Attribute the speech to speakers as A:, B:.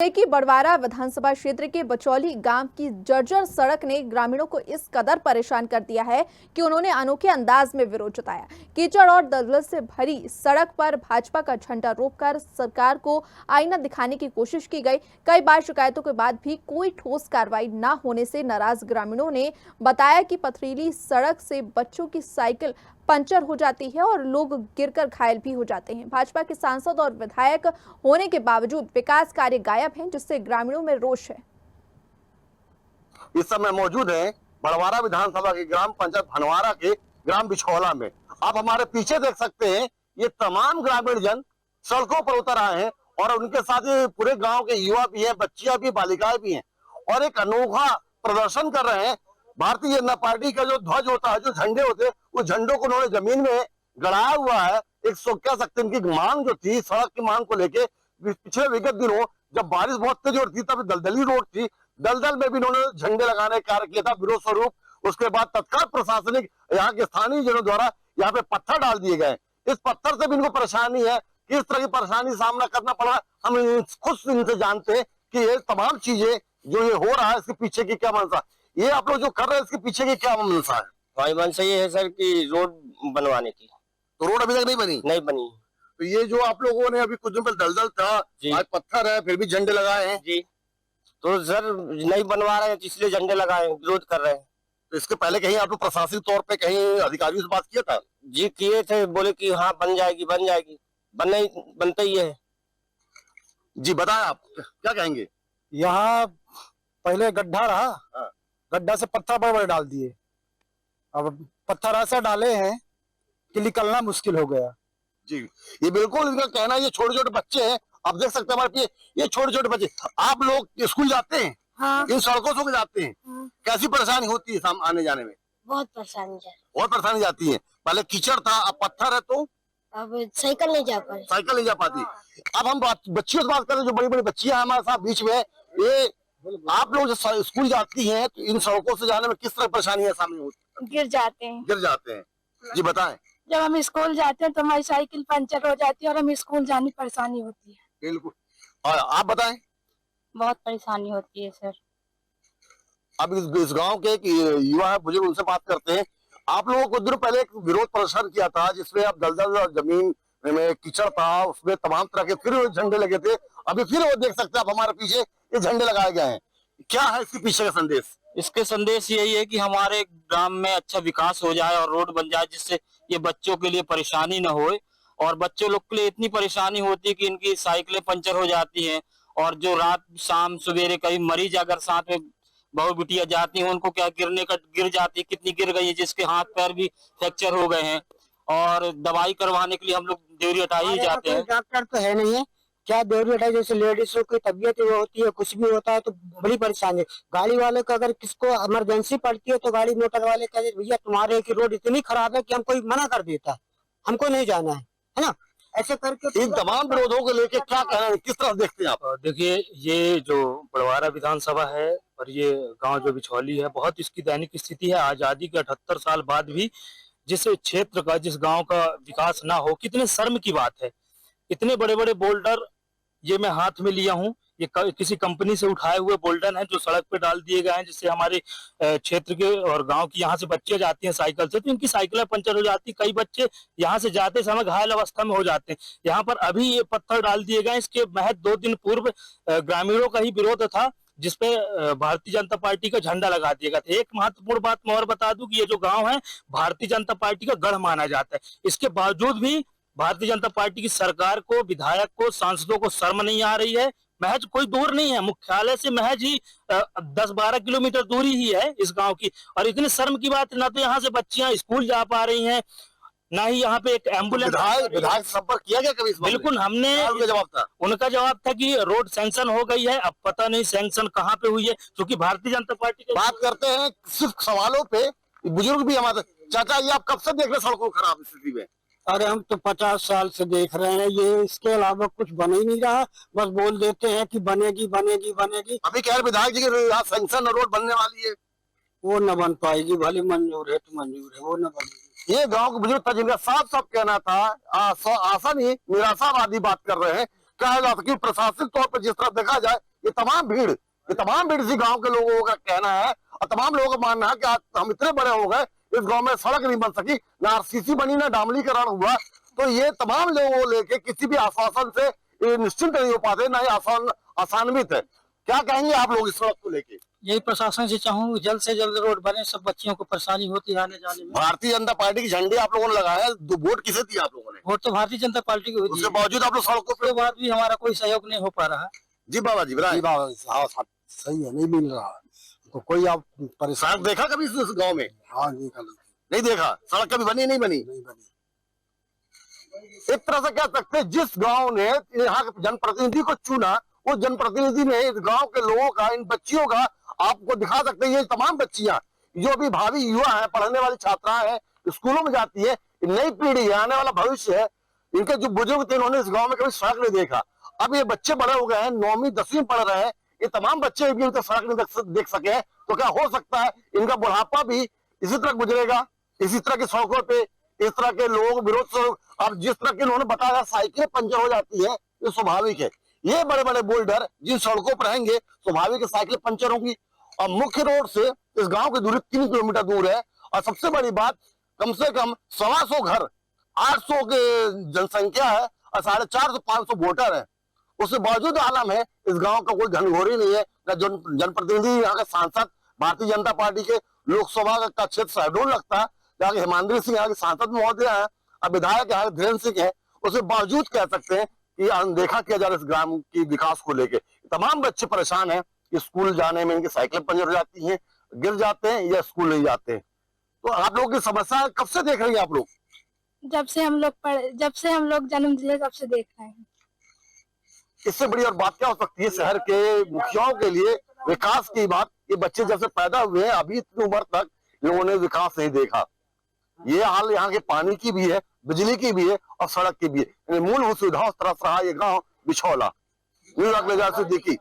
A: कि बड़वारा विधानसभा क्षेत्र के बचौली गांव की जर्जर सड़क ने ग्रामीणों को इस कदर परेशान कर दिया है कि उन्होंने अनोखे अंदाज में विरोध जताया। कीचड़ और दलदल से भरी सड़क पर भाजपा का झंडा रोककर सरकार को आईना दिखाने की कोशिश की गई। कई बार शिकायतों के बाद भी कोई ठोस कार्रवाई न होने से नाराज ग्रामीणों ने बताया कि पथरीली सड़क से बच्चों की साइकिल पंचर हो जाती है और लोग गिरकर घायल भी हो जाते हैं। भाजपा के सांसद और विधायक होने के बावजूद विकास कार्य गायब हैं, जिससे ग्रामीणों में रोष है।
B: इस समय मौजूद है बड़वारा विधानसभा के ग्राम पंचायत भनवारा के ग्राम बिछौला में। आप हमारे पीछे देख सकते हैं, ये तमाम ग्रामीण जन सड़कों पर उतर आए हैं और उनके साथ ये पूरे गांव के युवा भी हैं, बच्चियां भी, बालिकाएं भी हैं और एक अनोखा प्रदर्शन कर रहे हैं। भारतीय जनता पार्टी का जो ध्वज होता है, जो झंडे होते हैं, उस झंडों को उन्होंने जमीन में गड़ाया हुआ है। एक सौ कह सकते हैं, इनकी मांग जो थी, सड़क की मांग को लेके पिछले विगत दिनों जब बारिश बहुत तेज होती थी, तब दलदली रोड थी, दलदल में भी इन्होंने झंडे लगाने का कार्य किया था विरोध स्वरूप। उसके बाद तत्काल प्रशासनिक यहाँ के स्थानीय जनों द्वारा यहाँ पे पत्थर डाल दिए गए। इस पत्थर से भी इनको परेशानी है। किस तरह की परेशानी सामना करना पड़ा, हम खुद इनसे जानते हैं कि ये तमाम चीजें जो ये हो रहा है, इसके पीछे की क्या मंशा, ये आप लोग जो कर रहे हैं, इसके पीछे की क्या मंशा है?
C: हमारी मंशा ये है सर कि रोड बनवाने की।
B: तो रोड अभी तक नहीं बनी। तो ये जो आप लोगों ने अभी कुछ दिन पहले दलदल था, आज पत्थर है, फिर भी झंडे लगाए हैं
C: जी। तो सर नहीं बनवा रहे हैं, इसलिए झंडे लगाए, विरोध कर रहे हैं।
B: तो इसके पहले कहीं आप लोग प्रशासनिक तौर पे कहीं अधिकारियों से बात किया था?
C: जी किए थे, बोले कि हाँ बन जाएगी बनता ही है।
B: जी बताएं, आप क्या कहेंगे?
D: यहाँ पहले गड्ढा रहा, गड्ढा से पत्थर बड़े बड़े डाल दिए। अब पत्थर ऐसा डाले हैं कि निकलना मुश्किल हो गया।
B: जी, ये बिल्कुल इनका कहना है। ये छोटे छोटे बच्चे हैं, आप देख सकते हैं हमारे ये छोटे छोटे बच्चे। आप लोग स्कूल जाते हैं?
E: हाँ।
B: इन सड़कों से जाते हैं?
E: हाँ।
B: कैसी परेशानी होती है आने जाने में?
E: बहुत परेशानी है।
B: बहुत परेशानी जाती है। पहले कीचड़ था, अब पत्थर है, तो
E: अब साइकिल नहीं जा पाती।
B: साइकिल नहीं जा पाती। अब हम बच्चियों से बात करें, जो बड़ी बड़ी बच्चियां हमारे साथ बीच में। ये आप लोग जो स्कूल जाती हैं, तो इन सड़कों से जाने में किस तरह परेशानियां सामने होती?
E: गिर जाते हैं।
B: जी बताएं।
E: जब हम स्कूल जाते हैं तो हमारी साइकिल पंचर हो जाती है और हमें स्कूल जाने में परेशानी होती है।
B: बिल्कुल। और आप बताएं।
E: बहुत परेशानी होती है सर।
B: अब इस गांव के युवा है, बुजुर्ग, उनसे बात करते हैं। आप लोगों को कुछ दिनों पहले एक विरोध प्रदर्शन किया था, जिसमें अब दलदल और जमीन में कीचड़ था, उसमें तमाम तरह के फिर झंडे लगे थे। अभी फिर वो देख सकते हैं आप हमारे पीछे, ये झंडे लगाए गए हैं। क्या है इसके पीछे का संदेश?
C: इसके संदेश यही है कि हमारे ग्राम में अच्छा विकास हो जाए और रोड बन जाए, जिससे ये बच्चों के लिए परेशानी न हो। और बच्चों लोग के लिए इतनी परेशानी होती है कि इनकी साइकिलें पंचर हो जाती हैं और जो रात शाम सवेरे कहीं मरीज अगर साथ में बहू बिटिया जाती हैं, उनको क्या गिर जाती है, कितनी गिर गई है, जिसके हाथ पैर भी फ्रैक्चर हो गए हैं। और दवाई करवाने के लिए हम लोग देवरी हटाई ही जाते हैं।
D: डॉक्टर तो है नहीं है, क्या देवरी हटाई, जैसे लेडीजों की तबीयत होती है, कुछ भी होता है तो बड़ी परेशानी है। गाड़ी वाले को अगर किसको इमरजेंसी पड़ती है तो गाड़ी मोटर वाले कहते भैया तुम्हारे की रोड इतनी खराब है कि हमको मना कर देता है, हमको नहीं जाना है ना। ऐसे करके
B: इन तमाम विरोधों को लेकर क्या कहना है, किस तरह देखते हैं आप?
F: देखिए, ये जो बड़वारा विधानसभा है और ये गांव जो बिछौली है, बहुत इसकी दैनिक स्थिति है। आजादी के 78 साल बाद भी जिस क्षेत्र का, जिस गांव का विकास ना हो, कितने शर्म की बात है। इतने बड़े बड़े बोल्डर ये मैं हाथ में लिया हूँ, ये किसी कंपनी से उठाए हुए बोल्डर हैं जो सड़क पे डाल दिए गए हैं, जिससे हमारे क्षेत्र के और गांव की यहाँ से बच्चे जाती हैं साइकिल से, तो इनकी साइकिलें पंचर हो जाती। कई बच्चे यहाँ से जाते समय घायल अवस्था में हो जाते हैं। यहाँ पर अभी ये पत्थर डाल दिए गए। इसके महज 2 दिन पूर्व ग्रामीणों का ही विरोध था, जिसपे भारतीय जनता पार्टी का झंडा लगा दिया गया था। एक महत्वपूर्ण बात मैं और बता दूं कि ये जो गांव है भारतीय जनता पार्टी का गढ़ माना जाता है। इसके बावजूद भी भारतीय जनता पार्टी की सरकार को, विधायक को, सांसदों को शर्म नहीं आ रही है। महज कोई दूर नहीं है, मुख्यालय से महज ही 10-12 किलोमीटर दूरी ही है इस गांव की। और इतनी शर्म की बात, ना तो यहाँ से बच्चियां स्कूल जा पा रही हैं, ना ही यहाँ पे एक एम्बुलेंस।
B: विधायक संपर्क किया गया कभी?
F: बिल्कुल, हमने उनका जवाब था कि रोड सैंक्शन हो गई है। अब पता नहीं सैंक्शन कहाँ पे हुई है, क्योंकि भारतीय जनता पार्टी की
B: बात करते हैं सिर्फ सवालों पे। बुजुर्ग भी हमारे, चाचा ये आप कब से देख रहे सड़कों खराब स्थिति में?
D: अरे हम तो 50 साल से देख रहे हैं, ये इसके अलावा कुछ बन ही नहीं रहा। बस बोल देते हैं कि बनेगी बनेगी बनेगी।
B: अभी कह रहे विधायक जी की सैंक्शन रोड बनने वाली है,
D: वो न बन पाएगी। भले मंजूर है तो मंजूर है, वो न बनेगी।
B: ये गांव के बुजुर्ग था जिनका साफ साफ कहना था, आशा नहीं निराशावादी बात कर रहे हैं। कहा जाता कि प्रशासनिक तौर पर जिस तरह देखा जाए ये तमाम भीड़ इसी गांव के लोगों का कहना है और तमाम लोगों का मानना है कि आज हम इतने बड़े हो गए, इस गांव में सड़क नहीं बन सकी, ना आरसीसी बनी, ना डामलीकरण हुआ। तो ये तमाम लोगों को लेके किसी भी आश्वासन से ये निश्चिंत नहीं हो पाते, ना ही आसान्वित है। क्या कहेंगे आप लोग इस सड़क को लेके?
G: यही प्रशासन से चाहूँ जल्द से जल्द रोड बने, सब बच्चियों को परेशानी होती है आने जाने में।
B: भारतीय जनता पार्टी की झंडे आप लोगों ने लगाया, वोट किसे दिया आप लोगों ने?
G: वोट तो भारतीय जनता पार्टी की होती
B: उसके
G: है,
B: बावजूद आप लोग सड़कों
G: उसके बाद भी हमारा कोई सहयोग नहीं हो पा रहा।
B: जी बाबा जी बताएं।
H: हाँ सही है, नहीं मिल रहा तो कोई आप
B: सड़क
H: परेशान।
B: देखा कभी इस गांव में?
H: हाँ नहीं
B: देखा। सड़क कभी बनी नहीं बनी? एक तरह से कह सकते हैं जिस गांव ने यहाँ के जनप्रतिनिधि को चुना, उस जनप्रतिनिधि ने इस गांव के लोगों का, इन बच्चियों का, आपको दिखा सकते हैं ये तमाम बच्चियां जो भी भावी युवा है, पढ़ने वाली छात्राएं हैं, स्कूलों में जाती है, नई पीढ़ी है, आने वाला भविष्य है। इनके जो बुजुर्ग थे उन्होंने इस गांव में कभी सड़क नहीं देखा। अब ये बच्चे बड़े हो गए हैं, 9वीं 10वीं पढ़ रहे हैं, ये तमाम बच्चे भी तो सड़क नहीं देख सके हैं। तो क्या हो सकता है इनका बुढ़ापा भी इसी तरह गुजरेगा, इसी तरह की सड़कों पे, इस तरह के लोग विरोध से। अब जिस तरह के उन्होंने बताया साइकिलें पंचर हो जाती है, ये स्वाभाविक है। ये बड़े बड़े बोल्डर जिन सड़कों पर रहेंगे स्वाभाविक साइकिलें पंचर होंगी। और मुख्य रोड से इस गांव की दूरी 3 किलोमीटर दूर है। और सबसे बड़ी बात, कम से कम 125 घर, 800 के जनसंख्या है और 450 से 500 वोटर है। उसके बावजूद आलम है इस गांव का कोई घनघोरी नहीं है। न जनप्रतिनिधि यहाँ के सांसद भारतीय जनता पार्टी के लोकसभा का क्षेत्र शहडोल लगता है, जहाँ के हेमांद्री सिंह यहाँ के सांसद महोदय है और विधायक यहाँ धीरेन्द्र सिंह है। उसके बावजूद कह सकते हैं कि अनदेखा किया जा रहा है इस ग्राम की विकास को लेके। तमाम बच्चे परेशान हैं, स्कूल जाने में इनकी साइकिलें पंचर हो जाती हैं, गिर जाते हैं या स्कूल नहीं जाते हैं। तो आप लोगों की समस्या कब से देख रही हैं आप लोग?
E: जब से हम लोग जन्म लिए तब से देख रहे हैं।
B: इससे बड़ी और बात क्या हो सकती है शहर के मुखियाओं के लिए विकास की बात? ये बच्चे जब से पैदा हुए हैं अभी इतनी उम्र तक लोगों ने विकास नहीं देखा। ये हाल यहाँ के पानी की भी है, बिजली की भी है और सड़क की भी है। मूलभूत सुविधाओं तरफ रहा ये गांव बिछौला। न्यूज़ अगले देखी।